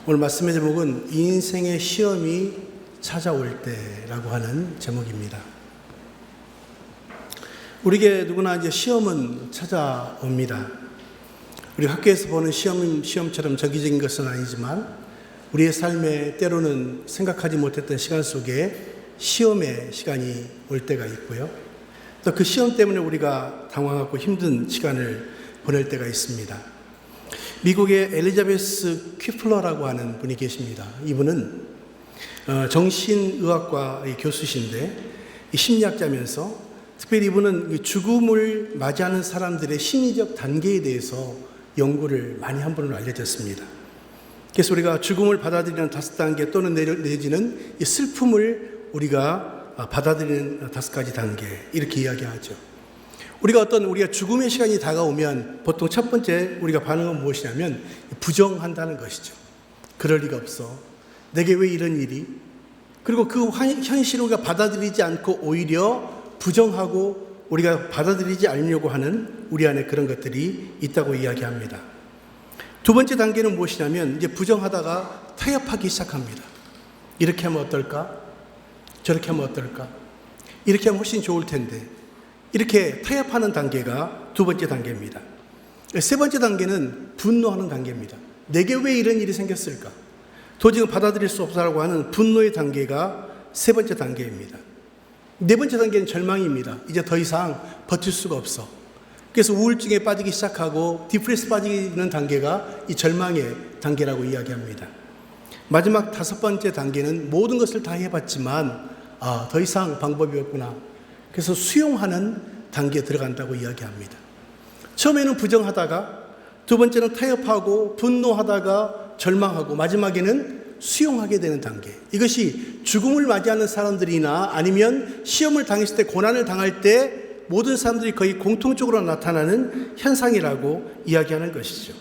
오늘 말씀의 제목은 인생의 시험이 찾아올 때라고 하는 제목입니다. 우리에게 누구나 이제 시험은 찾아옵니다. 우리 학교에서 보는 시험처럼 정기적인 것은 아니지만 우리의 삶에 때로는 생각하지 못했던 시간 속에 시험의 시간이 올 때가 있고요. 또 그 시험 때문에 우리가 당황하고 힘든 시간을 보낼 때가 있습니다. 미국의 엘리자베스 퀴플러라고 하는 분이 계십니다. 이분은 정신의학과의 교수신데 심리학자면서 특별히 이분은 죽음을 맞이하는 사람들의 심리적 단계에 대해서 연구를 많이 한 분으로 알려졌습니다. 그래서 우리가 죽음을 받아들이는 5단계 또는 내지는 이 슬픔을 우리가 받아들이는 5가지 단계 이렇게 이야기하죠. 우리가 죽음의 시간이 다가오면 보통 첫 번째 우리가 반응은 무엇이냐면 부정한다는 것이죠. 그럴 리가 없어. 내게 왜 이런 일이? 그리고 그 현실을 우리가 받아들이지 않고 오히려 부정하고 우리가 받아들이지 않으려고 하는 우리 안에 그런 것들이 있다고 이야기합니다. 두 번째 단계는 무엇이냐면 이제 부정하다가 타협하기 시작합니다. 이렇게 하면 어떨까? 저렇게 하면 어떨까? 이렇게 하면 훨씬 좋을 텐데. 이렇게 타협하는 단계가 두 번째 단계입니다. 세 번째 단계는 분노하는 단계입니다. 내게 왜 이런 일이 생겼을까? 도저히 받아들일 수 없다고 하는 분노의 단계가 세 번째 단계입니다. 네 번째 단계는 절망입니다. 이제 더 이상 버틸 수가 없어. 그래서 우울증에 빠지기 시작하고 디프레스 빠지는 단계가 이 절망의 단계라고 이야기합니다. 마지막 5번째 단계는 모든 것을 다 해봤지만 더 이상 방법이 없구나. 그래서 수용하는 단계에 들어간다고 이야기합니다. 처음에는 부정하다가 두 번째는 타협하고 분노하다가 절망하고 마지막에는 수용하게 되는 단계. 이것이 죽음을 맞이하는 사람들이나 아니면 시험을 당했을 때 고난을 당할 때 모든 사람들이 거의 공통적으로 나타나는 현상이라고 이야기하는 것이죠.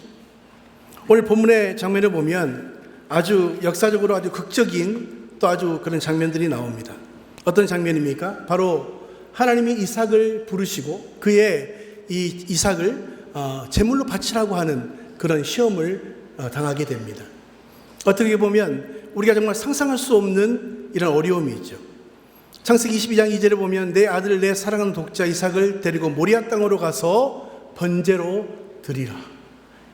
오늘 본문의 장면을 보면 아주 역사적으로 아주 극적인 또 아주 그런 장면들이 나옵니다. 어떤 장면입니까? 바로 하나님이 이삭을 부르시고 그의 이 이삭을 제물로 바치라고 하는 그런 시험을 당하게 됩니다. 어떻게 보면 우리가 정말 상상할 수 없는 이런 어려움이 있죠. 창세기 22장 2절에 보면 내 아들 내 사랑하는 독자 이삭을 데리고 모리아 땅으로 가서 번제로 드리라.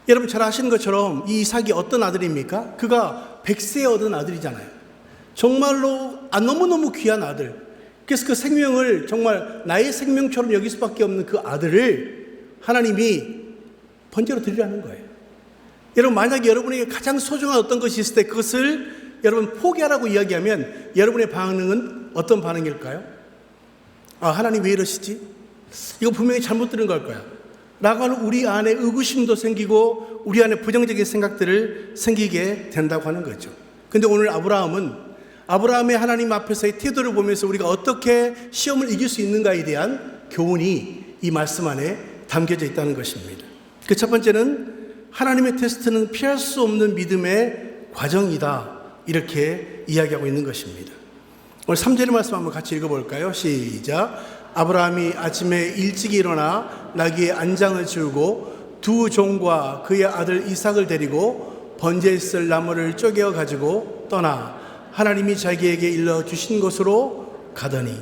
여러분 잘 아시는 것처럼 이 이삭이 어떤 아들입니까? 그가 100세에 얻은 아들이잖아요. 정말로 너무너무 귀한 아들. 그래서 그 생명을 정말 나의 생명처럼 여길 수밖에 없는 그 아들을 하나님이 번제로 드리라는 거예요. 여러분 만약에 여러분에게 가장 소중한 어떤 것이 있을 때 그것을 여러분 포기하라고 이야기하면 여러분의 반응은 어떤 반응일까요? 하나님 왜 이러시지? 이거 분명히 잘못 들은 걸 거야 라고 하는 우리 안에 의구심도 생기고 우리 안에 부정적인 생각들을 생기게 된다고 하는 거죠. 근데 오늘 아브라함의 하나님 앞에서의 태도를 보면서 우리가 어떻게 시험을 이길 수 있는가에 대한 교훈이 이 말씀 안에 담겨져 있다는 것입니다. 그 첫 번째는 하나님의 테스트는 피할 수 없는 믿음의 과정이다. 이렇게 이야기하고 있는 것입니다. 오늘 3절의 말씀 한번 같이 읽어볼까요? 시작. 아브라함이 아침에 일찍 일어나 나귀의 안장을 지우고 두 종과 그의 아들 이삭을 데리고 번제에 쓸 나무를 쪼개어 가지고 떠나 하나님이 자기에게 일러주신 곳으로 가더니.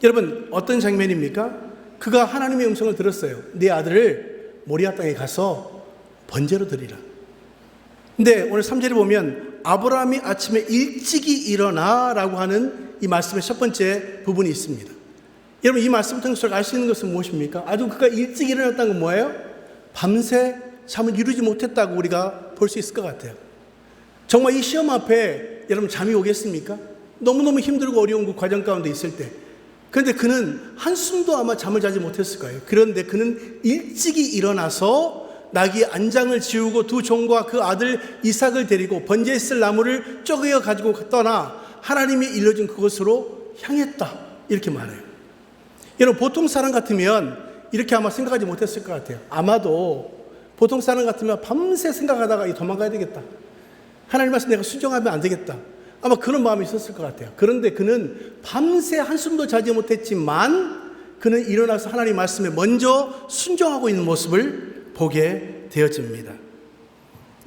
여러분 어떤 장면입니까? 그가 하나님의 음성을 들었어요. 네 아들을 모리아 땅에 가서 번제로 드리라. 근데 오늘 3절에 보면 아브라함이 아침에 일찍이 일어나 라고 하는 이 말씀의 첫 번째 부분이 있습니다. 여러분 이 말씀을 통해서 알 수 있는 것은 무엇입니까? 아주 그가 일찍 일어났다는 건 뭐예요? 밤새 잠을 이루지 못했다고 우리가 볼 수 있을 것 같아요. 정말 이 시험 앞에 여러분 잠이 오겠습니까? 너무너무 힘들고 어려운 그 과정 가운데 있을 때. 그런데 그는 한숨도 아마 잠을 자지 못했을 거예요. 그런데 그는 일찍이 일어나서 나귀의 안장을 지우고 두 종과 그 아들 이삭을 데리고 번제에 쓸 나무를 쪼개어 가지고 떠나 하나님이 일러준 그곳으로 향했다. 이렇게 말해요. 여러분 보통 사람 같으면 이렇게 아마 생각하지 못했을 것 같아요. 아마도 보통 사람 같으면 밤새 생각하다가 도망가야 되겠다. 하나님 말씀 내가 순종하면 안 되겠다. 아마 그런 마음이 있었을 것 같아요. 그런데 그는 밤새 한숨도 자지 못했지만 그는 일어나서 하나님 말씀에 먼저 순종하고 있는 모습을 보게 되어집니다.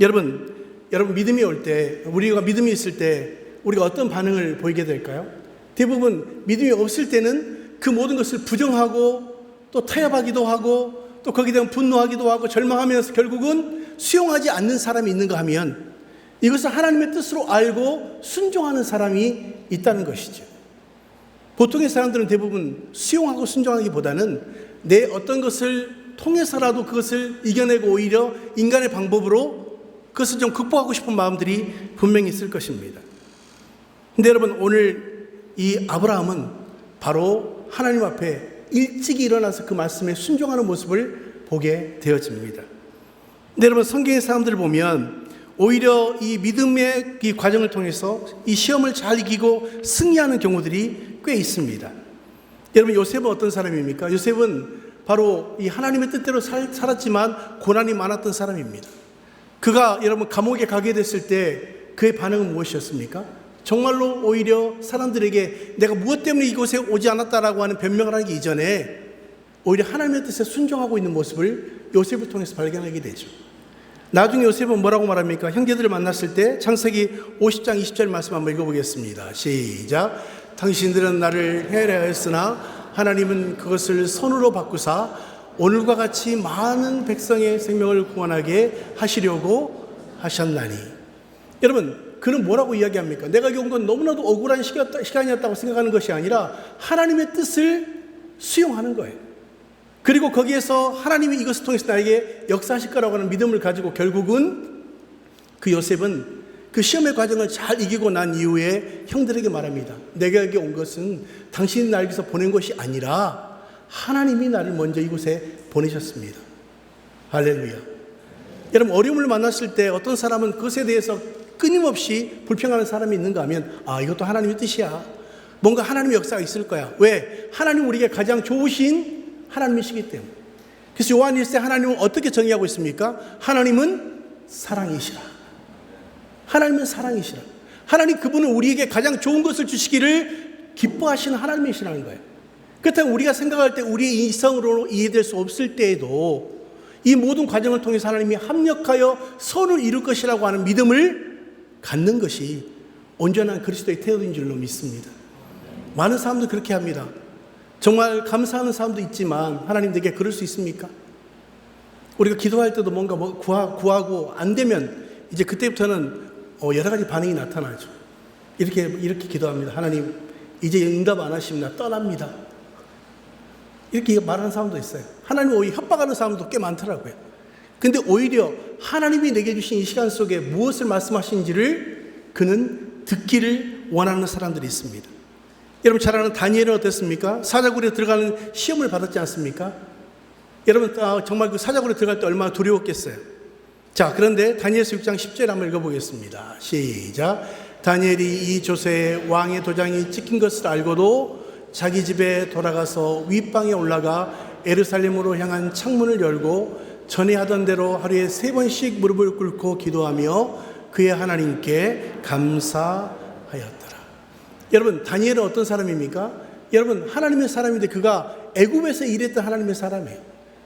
여러분 여러분 믿음이 올 때, 우리가 믿음이 있을 때 우리가 어떤 반응을 보이게 될까요? 대부분 믿음이 없을 때는 그 모든 것을 부정하고 또 타협하기도 하고 또 거기에 대한 분노하기도 하고 절망하면서 결국은 수용하지 않는 사람이 있는가 하면 이것을 하나님의 뜻으로 알고 순종하는 사람이 있다는 것이죠. 보통의 사람들은 대부분 수용하고 순종하기보다는 내 어떤 것을 통해서라도 그것을 이겨내고 오히려 인간의 방법으로 그것을 좀 극복하고 싶은 마음들이 분명히 있을 것입니다. 근데 여러분, 오늘 이 아브라함은 바로 하나님 앞에 일찍이 일어나서 그 말씀에 순종하는 모습을 보게 되어집니다. 근데 여러분, 성경의 사람들을 보면 오히려 이 믿음의 이 과정을 통해서 이 시험을 잘 이기고 승리하는 경우들이 꽤 있습니다. 여러분, 요셉은 어떤 사람입니까? 요셉은 바로 이 하나님의 뜻대로 살았지만 고난이 많았던 사람입니다. 그가 여러분 감옥에 가게 됐을 때 그의 반응은 무엇이었습니까? 정말로 오히려 사람들에게 내가 무엇 때문에 이곳에 오지 않았다라고 하는 변명을 하기 이전에 오히려 하나님의 뜻에 순종하고 있는 모습을 요셉을 통해서 발견하게 되죠. 나중에 요셉은 뭐라고 말합니까? 형제들을 만났을 때 창세기 50장 20절 말씀 한번 읽어보겠습니다. 시작. 당신들은 나를 해하였으나 하나님은 그것을 선으로 바꾸사 오늘과 같이 많은 백성의 생명을 구원하게 하시려고 하셨나니. 여러분, 그는 뭐라고 이야기합니까? 내가 온 건 너무나도 억울한 시간이었다고 생각하는 것이 아니라 하나님의 뜻을 수용하는 거예요. 그리고 거기에서 하나님이 이것을 통해서 나에게 역사하실 거라고 하는 믿음을 가지고 결국은 그 요셉은 그 시험의 과정을 잘 이기고 난 이후에 형들에게 말합니다. 내가 여기 온 것은 당신이 나를 위해서 보낸 것이 아니라 하나님이 나를 먼저 이곳에 보내셨습니다. 할렐루야. 여러분, 어려움을 만났을 때 어떤 사람은 그것에 대해서 끊임없이 불평하는 사람이 있는가 하면 이것도 하나님의 뜻이야. 뭔가 하나님의 역사가 있을 거야. 왜? 하나님 우리에게 가장 좋으신 하나님이시기 때문에. 그래서 요한 1세 하나님은 어떻게 정의하고 있습니까? 하나님은 사랑이시라. 하나님은 사랑이시라. 하나님 그분은 우리에게 가장 좋은 것을 주시기를 기뻐하시는 하나님이시라는 거예요. 그렇다면 우리가 생각할 때 우리의 이성으로 이해될 수 없을 때에도 이 모든 과정을 통해서 하나님이 합력하여 선을 이룰 것이라고 하는 믿음을 갖는 것이 온전한 그리스도의 태도인 줄로 믿습니다. 많은 사람도 그렇게 합니다. 정말 감사하는 사람도 있지만 하나님 내게 그럴 수 있습니까? 우리가 기도할 때도 뭔가 구하고 안 되면 이제 그때부터는 여러 가지 반응이 나타나죠. 이렇게 기도합니다. 하나님 이제 응답 안 하십니다. 떠납니다. 이렇게 말하는 사람도 있어요. 하나님 오히려 협박하는 사람도 꽤 많더라고요. 근데 오히려 하나님이 내게 주신 이 시간 속에 무엇을 말씀하시는지를 그는 듣기를 원하는 사람들이 있습니다. 여러분 잘 아는 다니엘은 어땠습니까? 사자굴에 들어가는 시험을 받았지 않습니까? 여러분 정말 그 사자굴에 들어갈 때 얼마나 두려웠겠어요. 자, 그런데 다니엘서 6장 10절 한번 읽어보겠습니다. 시작. 다니엘이 이 조세에 왕의 도장이 찍힌 것을 알고도 자기 집에 돌아가서 윗방에 올라가 예루살렘으로 향한 창문을 열고 전에 하던 대로 하루에 3번씩 무릎을 꿇고 기도하며 그의 하나님께 감사하였더라. 여러분, 다니엘은 어떤 사람입니까? 여러분, 하나님의 사람인데 그가 애굽에서 일했던 하나님의 사람이에요.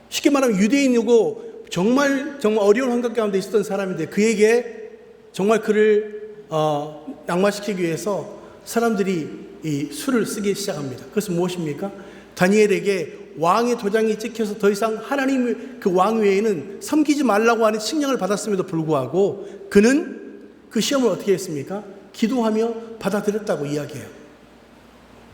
쉽게 말하면 유대인이고 정말 어려운 환경 가운데 있었던 사람인데 그에게 정말 그를 낙마시키기 위해서 사람들이 이 수를 쓰기 시작합니다. 그것은 무엇입니까? 다니엘에게 왕의 도장이 찍혀서 더 이상 하나님 그 왕 외에는 섬기지 말라고 하는 칙령을 받았음에도 불구하고 그는 그 시험을 어떻게 했습니까? 기도하며 받아들였다고 이야기해요.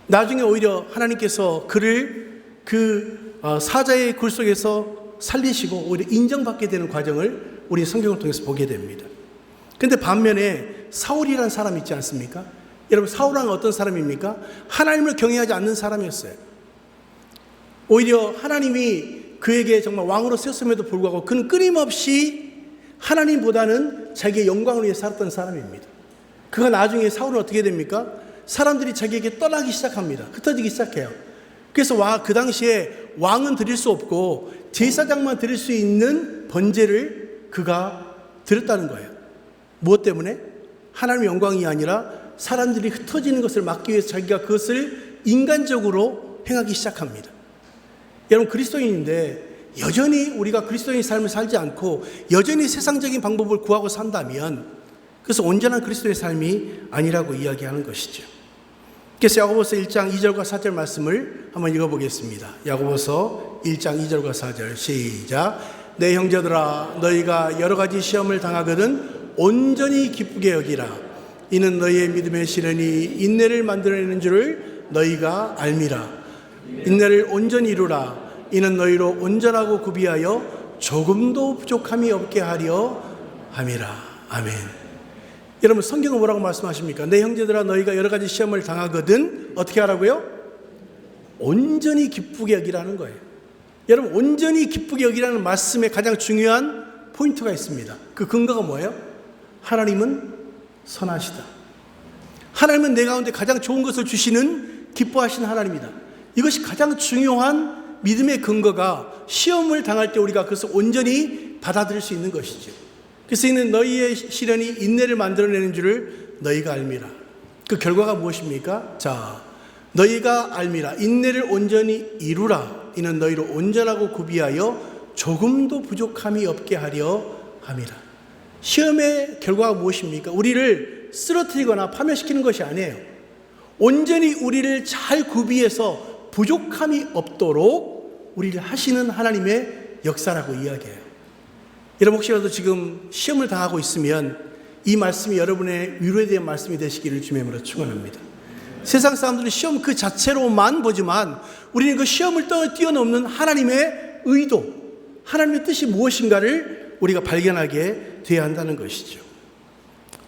나중에 오히려 하나님께서 그를 그 사자의 굴 속에서 살리시고 오히려 인정받게 되는 과정을 우리 성경을 통해서 보게 됩니다. 그런데 반면에 사울이라는 사람이 있지 않습니까? 여러분, 사울은 어떤 사람입니까? 하나님을 경외하지 않는 사람이었어요. 오히려 하나님이 그에게 정말 왕으로 세웠음에도 불구하고 그는 끊임없이 하나님보다는 자기의 영광을 위해 살았던 사람입니다. 그가 나중에 사울은 어떻게 됩니까? 사람들이 자기에게 떠나기 시작합니다. 흩어지기 시작해요. 그래서 그 당시에 왕은 드릴 수 없고 제사장만 드릴 수 있는 번제를 그가 드렸다는 거예요. 무엇 때문에? 하나님의 영광이 아니라 사람들이 흩어지는 것을 막기 위해서 자기가 그것을 인간적으로 행하기 시작합니다. 여러분, 그리스도인인데 여전히 우리가 그리스도인의 삶을 살지 않고 여전히 세상적인 방법을 구하고 산다면 그래서 온전한 그리스도의 삶이 아니라고 이야기하는 것이죠. 그래서 야고보서 1장 2절과 4절 말씀을 한번 읽어보겠습니다. 야고보서 1장 2절과 4절 시작. 내 형제들아 너희가 여러 가지 시험을 당하거든 온전히 기쁘게 여기라. 이는 너희의 믿음의 시련이 인내를 만들어내는 줄을 너희가 알미라. 인내를 온전히 이루라. 이는 너희로 온전하고 구비하여 조금도 부족함이 없게 하려 함이라. 아멘. 여러분 성경은 뭐라고 말씀하십니까? 내 형제들아 너희가 여러 가지 시험을 당하거든 어떻게 하라고요? 온전히 기쁘게 여기라는 거예요. 여러분 온전히 기쁘게 여기라는 말씀에 가장 중요한 포인트가 있습니다. 그 근거가 뭐예요? 하나님은 선하시다. 하나님은 내 가운데 가장 좋은 것을 주시는 기뻐하시는 하나님이다. 이것이 가장 중요한 믿음의 근거가 시험을 당할 때 우리가 그것을 온전히 받아들일 수 있는 것이죠. 그래서 이는 너희의 시련이 인내를 만들어내는 줄을 너희가 알미라. 그 결과가 무엇입니까? 자, 너희가 알미라. 인내를 온전히 이루라. 이는 너희로 온전하고 구비하여 조금도 부족함이 없게 하려 함이라. 시험의 결과가 무엇입니까? 우리를 쓰러뜨리거나 파멸시키는 것이 아니에요. 온전히 우리를 잘 구비해서 부족함이 없도록 우리를 하시는 하나님의 역사라고 이야기해요. 여러분 혹시라도 지금 시험을 당하고 있으면 이 말씀이 여러분의 위로에 대한 말씀이 되시기를 주님의 이름으로 축원합니다. 세상 사람들은 시험 그 자체로만 보지만 우리는 그 시험을 뛰어넘는 하나님의 의도, 하나님의 뜻이 무엇인가를 우리가 발견하게 되어야 한다는 것이죠.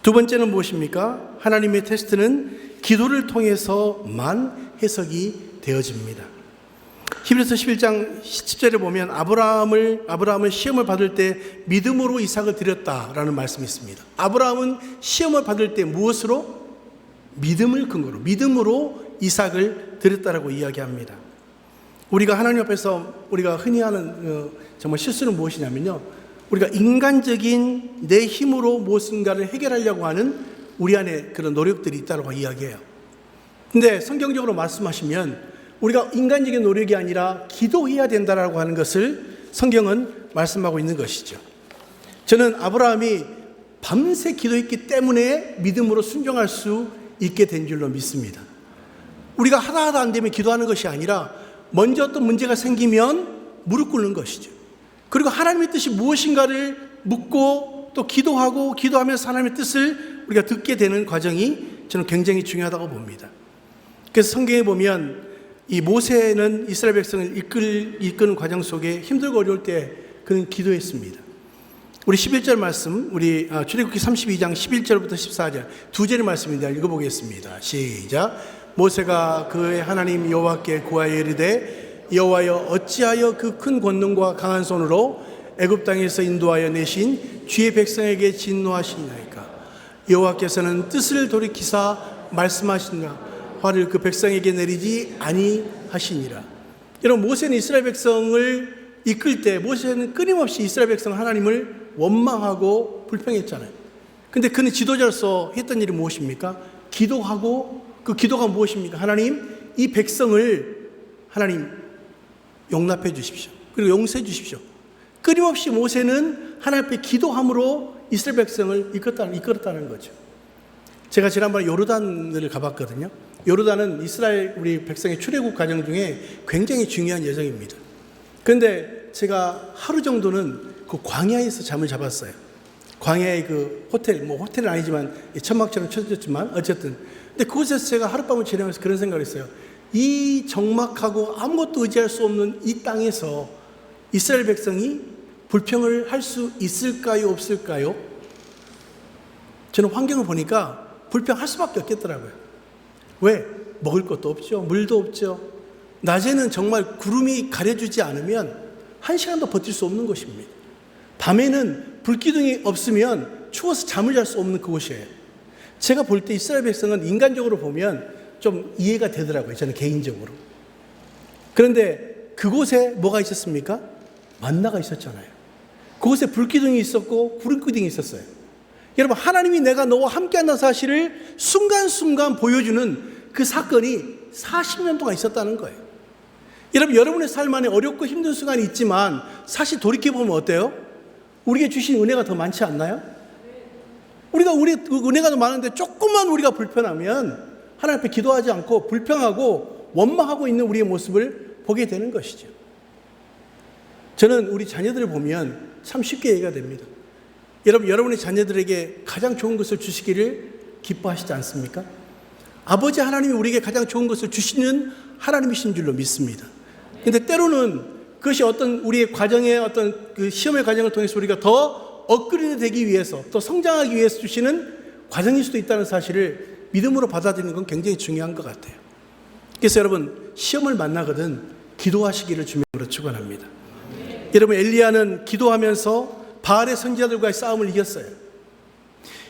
두 번째는 무엇입니까? 하나님의 테스트는 기도를 통해서만 해석이 되어집니다. 히브리서 11장 10절에 보면 아브라함은 시험을 받을 때 믿음으로 이삭을 드렸다라는 말씀이 있습니다. 아브라함은 시험을 받을 때 무엇으로? 믿음을 근거로, 믿음으로 이삭을 드렸다라고 이야기합니다. 우리가 하나님 앞에서 우리가 흔히 하는 정말 실수는 무엇이냐면요, 우리가 인간적인 내 힘으로 무엇인가를 해결하려고 하는 우리 안에 그런 노력들이 있다고 이야기해요. 근데 성경적으로 말씀하시면 우리가 인간적인 노력이 아니라 기도해야 된다라고 하는 것을 성경은 말씀하고 있는 것이죠. 저는 아브라함이 밤새 기도했기 때문에 믿음으로 순종할 수 있게 된 줄로 믿습니다. 우리가 하다 안 되면 기도하는 것이 아니라 먼저 어떤 문제가 생기면 무릎 꿇는 것이죠. 그리고 하나님의 뜻이 무엇인가를 묻고 또 기도하면서 하나님의 뜻을 우리가 듣게 되는 과정이 저는 굉장히 중요하다고 봅니다. 그래서 성경에 보면 이 모세는 이스라엘 백성을 이끄는 과정 속에 힘들고 어려울 때 그는 기도했습니다. 우리 11절 말씀, 우리 출애굽기 32장 11절부터 14절 두 절의 말씀입니다. 읽어보겠습니다. 시작. 모세가 그의 하나님 여호와께 구하여 이르되 여호와여 어찌하여 그 큰 권능과 강한 손으로 애굽 땅에서 인도하여 내신 주의 백성에게 진노하시나이까. 여호와께서는 뜻을 돌이키사 말씀하시나 화를 그 백성에게 내리지 아니하시니라. 여러분 모세는 이스라엘 백성을 이끌 때 모세는 끊임없이 이스라엘 백성 하나님을 원망하고 불평했잖아요. 근데 그는 지도자로서 했던 일이 무엇입니까? 기도하고 그 기도가 무엇입니까? 하나님 이 백성을 하나님 용납해 주십시오. 그리고 용서해 주십시오. 끊임없이 모세는 하나님 앞에 기도함으로 이스라엘 백성을 이끌었다는 거죠. 제가 지난번에 요르단을 가봤거든요. 요르단은 이스라엘 우리 백성의 출애굽 과정 중에 굉장히 중요한 여정입니다. 그런데 제가 하루 정도는 그 광야에서 잠을 잡았어요. 광야의 그 호텔은 아니지만 천막처럼 쳐졌지만 어쨌든. 근데 그곳에서 제가 하룻밤을 지내면서 그런 생각을 했어요. 이 적막하고 아무것도 의지할 수 없는 이 땅에서 이스라엘 백성이 불평을 할 수 있을까요? 없을까요? 저는 환경을 보니까 불평할 수밖에 없겠더라고요. 왜? 먹을 것도 없죠. 물도 없죠. 낮에는 정말 구름이 가려주지 않으면 1시간도 버틸 수 없는 곳입니다. 밤에는 불기둥이 없으면 추워서 잠을 잘 수 없는 그곳이에요. 제가 볼 때 이스라엘 백성은 인간적으로 보면 좀 이해가 되더라고요. 저는 개인적으로. 그런데 그곳에 뭐가 있었습니까? 만나가 있었잖아요. 그곳에 불기둥이 있었고 구름기둥이 있었어요. 여러분 하나님이 내가 너와 함께한다는 사실을 순간순간 보여주는 그 사건이 40년 동안 있었다는 거예요. 여러분 여러분의 삶 안에 어렵고 힘든 순간이 있지만 사실 돌이켜보면 어때요? 우리에게 주신 은혜가 더 많지 않나요? 우리 은혜가 많은데 조금만 우리가 불편하면 하나님 앞에 기도하지 않고 불평하고 원망하고 있는 우리의 모습을 보게 되는 것이죠. 저는 우리 자녀들을 보면 참 쉽게 이해가 됩니다. 여러분의 자녀들에게 가장 좋은 것을 주시기를 기뻐하시지 않습니까? 아버지 하나님이 우리에게 가장 좋은 것을 주시는 하나님이신 줄로 믿습니다. 근데 때로는 그것이 어떤 우리의 과정의 어떤 그 시험의 과정을 통해서 우리가 더 업그레이드 되기 위해서, 더 성장하기 위해서 주시는 과정일 수도 있다는 사실을 믿음으로 받아들이는 건 굉장히 중요한 것 같아요. 그래서 여러분, 시험을 만나거든 기도하시기를 주님으로 축원합니다. 여러분, 엘리야는 기도하면서 바알의 선지자들과의 싸움을 이겼어요.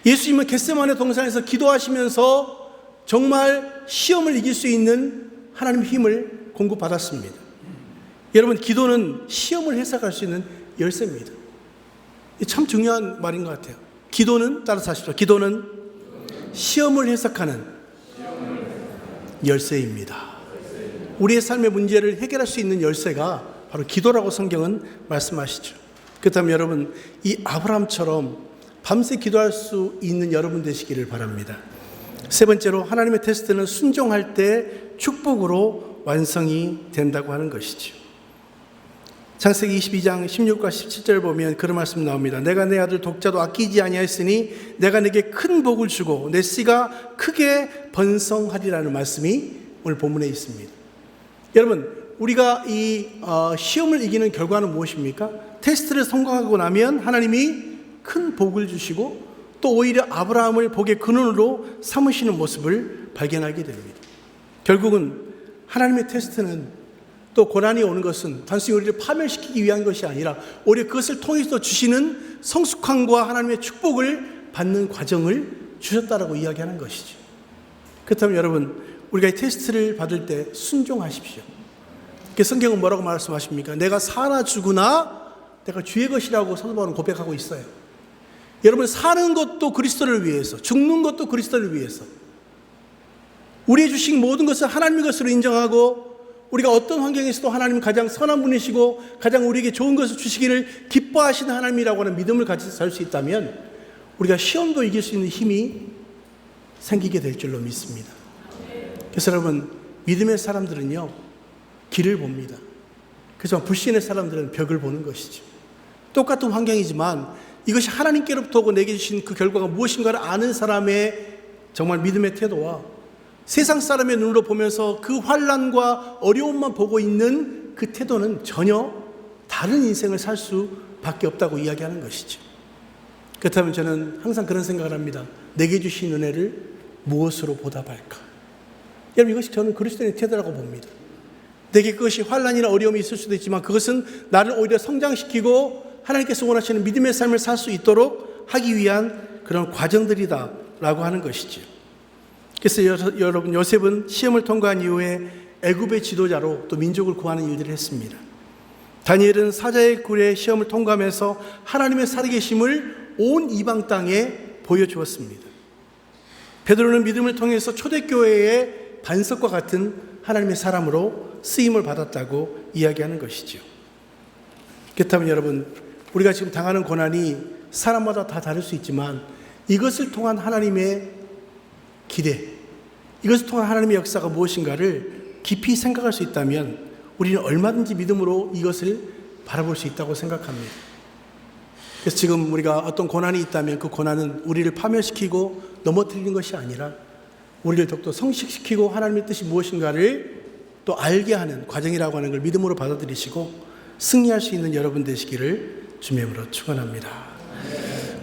예수님은 겟세마네 동산에서 기도하시면서 정말 시험을 이길 수 있는 하나님의 힘을 공급받았습니다. 여러분, 기도는 시험을 해석할 수 있는 열쇠입니다. 참 중요한 말인 것 같아요. 기도는, 따라서 하십시오. 기도는 시험을 해석하는 열쇠입니다. 우리의 삶의 문제를 해결할 수 있는 열쇠가 바로 기도라고 성경은 말씀하시죠. 그렇다면 여러분, 이 아브라함처럼 밤새 기도할 수 있는 여러분 되시기를 바랍니다. 세 번째로, 하나님의 테스트는 순종할 때 축복으로 완성이 된다고 하는 것이죠. 창세기 22장 16과 17절 보면 그런 말씀 나옵니다. 내가 내 아들 독자도 아끼지 아니하였으니 내가 내게 큰 복을 주고 내 씨가 크게 번성하리라는 말씀이 오늘 본문에 있습니다. 여러분, 우리가 이 시험을 이기는 결과는 무엇입니까? 테스트를 성공하고 나면 하나님이 큰 복을 주시고 또 오히려 아브라함을 복의 근원으로 삼으시는 모습을 발견하게 됩니다. 결국은 하나님의 테스트는, 또 고난이 오는 것은 단순히 우리를 파멸시키기 위한 것이 아니라 오히려 그것을 통해서 주시는 성숙함과 하나님의 축복을 받는 과정을 주셨다라고 이야기하는 것이죠. 그렇다면 여러분, 우리가 이 테스트를 받을 때 순종하십시오. 성경은 뭐라고 말씀하십니까? 내가 사나 죽으나 내가 주의 것이라고 사도 바울은 고백하고 있어요. 여러분, 사는 것도 그리스도를 위해서, 죽는 것도 그리스도를 위해서, 우리의 주신 모든 것을 하나님의 것으로 인정하고 우리가 어떤 환경에서도 하나님은 가장 선한 분이시고 가장 우리에게 좋은 것을 주시기를 기뻐하시는 하나님이라고 하는 믿음을 가지고 살 수 있다면 우리가 시험도 이길 수 있는 힘이 생기게 될 줄로 믿습니다. 그래서 여러분, 믿음의 사람들은요, 길을 봅니다. 그렇지만 불신의 사람들은 벽을 보는 것이죠. 똑같은 환경이지만 이것이 하나님께로부터 오고 내게 주신 그 결과가 무엇인가를 아는 사람의 정말 믿음의 태도와 세상 사람의 눈으로 보면서 그 환난과 어려움만 보고 있는 그 태도는 전혀 다른 인생을 살 수밖에 없다고 이야기하는 것이죠. 그렇다면 저는 항상 그런 생각을 합니다. 내게 주신 은혜를 무엇으로 보답할까? 여러분, 이것이 저는 그리스도인의 태도라고 봅니다. 내게 그것이 환난이나 어려움이 있을 수도 있지만 그것은 나를 오히려 성장시키고 하나님께서 원하시는 믿음의 삶을 살 수 있도록 하기 위한 그런 과정들이다라고 하는 것이죠. 그래서 여러분, 요셉은 시험을 통과한 이후에 애굽의 지도자로 또 민족을 구하는 일들을 했습니다. 다니엘은 사자의 굴의 시험을 통과하면서 하나님의 살아계심을 온 이방 땅에 보여주었습니다. 베드로는 믿음을 통해서 초대교회의 반석과 같은 하나님의 사람으로 쓰임을 받았다고 이야기하는 것이죠. 그렇다면 여러분, 우리가 지금 당하는 고난이 사람마다 다 다를 수 있지만 이것을 통한 하나님의 기대, 이것을 통한 하나님의 역사가 무엇인가를 깊이 생각할 수 있다면 우리는 얼마든지 믿음으로 이것을 바라볼 수 있다고 생각합니다. 그래서 지금 우리가 어떤 고난이 있다면 그 고난은 우리를 파멸시키고 넘어뜨리는 것이 아니라 우리를 더욱더 성식시키고 하나님의 뜻이 무엇인가를 또 알게 하는 과정이라고 하는 걸 믿음으로 받아들이시고 승리할 수 있는 여러분 되시기를 주님의 이름으로 축원합니다.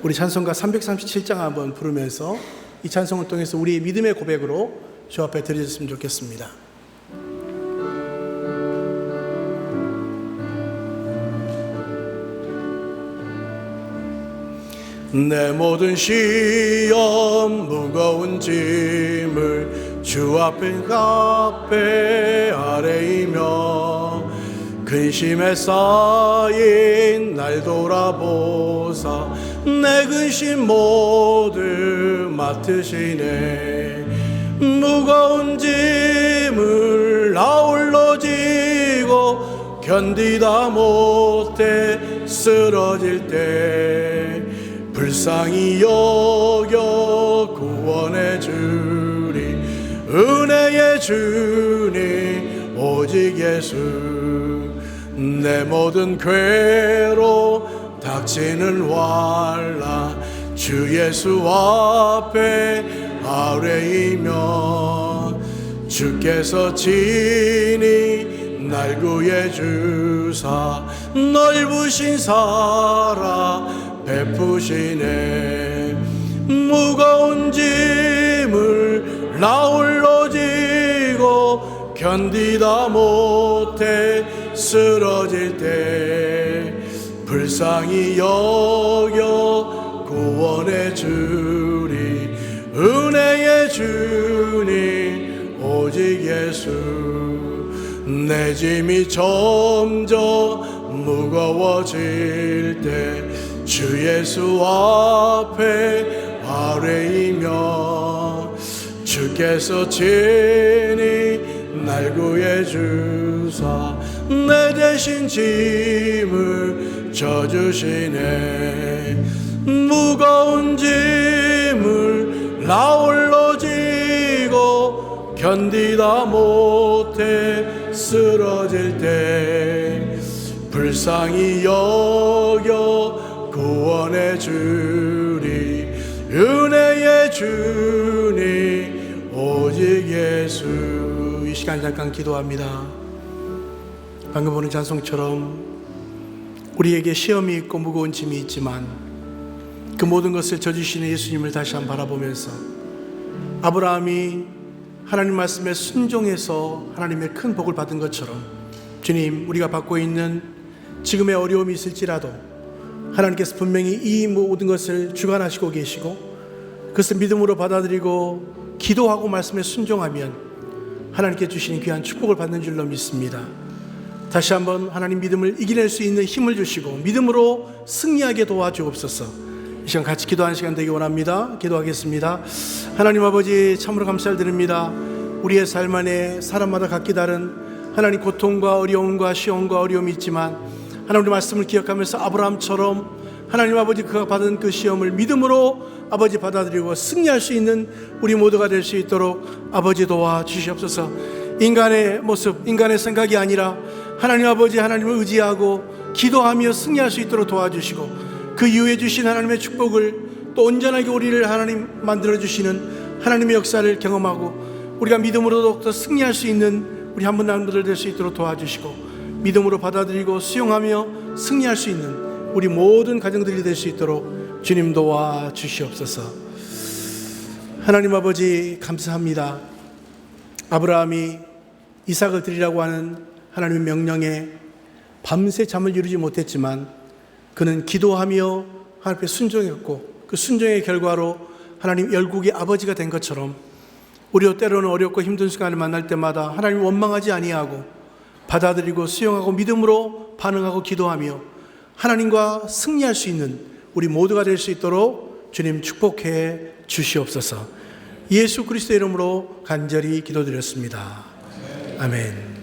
우리 찬송가 337장 한번 부르면서 이 찬송을 통해서 우리의 믿음의 고백으로 주 앞에 드려졌으면 좋겠습니다. 내 모든 시험 무거운 짐을 주 앞에 아래이며 근심에 쌓인 날 돌아보사 내 근심 모두 맡으시네. 무거운 짐을 아울러 지고 견디다 못해 쓰러질 때 불쌍히 여겨 구원해 주리. 은혜의 주님 오직 예수. 내 모든 괴로 닥치는 환난 주 예수 앞에 아뢰이며 주께서 친히 날 구해 주사 넓으신 사랑 베푸시네. 무거운 짐을 나 홀로 지고 견디다 못해 쓰러질 때 불쌍히 여겨 구원해 주리. 은혜의 주님 오직 예수. 내 짐이 점점 무거워질 때 주 예수 앞에 아뢰이며 주께서 친히 날 구해 주사 내 대신 짐을 져주시네. 무거운 짐을 나 홀로 지고 견디다 못해 쓰러질 때 불쌍히 여겨 구원해 주리. 은혜의 주님 오직 예수. 이 시간 잠깐 기도합니다. 방금 보는 찬송처럼 우리에게 시험이 있고 무거운 짐이 있지만 그 모든 것을 져주시는 예수님을 다시 한번 바라보면서 아브라함이 하나님 말씀에 순종해서 하나님의 큰 복을 받은 것처럼 주님, 우리가 받고 있는 지금의 어려움이 있을지라도 하나님께서 분명히 이 모든 것을 주관하시고 계시고 그것을 믿음으로 받아들이고 기도하고 말씀에 순종하면 하나님께 주시는 귀한 축복을 받는 줄로 믿습니다. 다시 한번 하나님 믿음을 이겨낼 수 있는 힘을 주시고 믿음으로 승리하게 도와주옵소서. 이 시간 같이 기도하는 시간 되기 원합니다. 기도하겠습니다. 하나님 아버지, 참으로 감사를 드립니다. 우리의 삶 안에 사람마다 각기 다른 하나님 고통과 어려움과 시험과 어려움이 있지만 하나님의 말씀을 기억하면서 아브라함처럼 하나님 아버지 그가 받은 그 시험을 믿음으로 아버지 받아들이고 승리할 수 있는 우리 모두가 될 수 있도록 아버지 도와주시옵소서. 인간의 모습, 인간의 생각이 아니라 하나님 아버지 하나님을 의지하고 기도하며 승리할 수 있도록 도와주시고 그 이후에 주신 하나님의 축복을 또 온전하게 우리를 하나님 만들어주시는 하나님의 역사를 경험하고 우리가 믿음으로 더욱더 승리할 수 있는 우리 한 분 한 분들 될 수 있도록 도와주시고 믿음으로 받아들이고 수용하며 승리할 수 있는 우리 모든 가정들이 될 수 있도록 주님 도와주시옵소서. 하나님 아버지 감사합니다. 아브라함이 이삭을 드리라고 하는 하나님의 명령에 밤새 잠을 이루지 못했지만 그는 기도하며 하나님 앞에 순종했고 그 순종의 결과로 하나님 열국의 아버지가 된 것처럼 우리도 때로는 어렵고 힘든 순간을 만날 때마다 하나님 원망하지 아니하고 받아들이고 수용하고 믿음으로 반응하고 기도하며 하나님과 승리할 수 있는 우리 모두가 될 수 있도록 주님 축복해 주시옵소서. 예수 그리스도의 이름으로 간절히 기도드렸습니다. 아멘.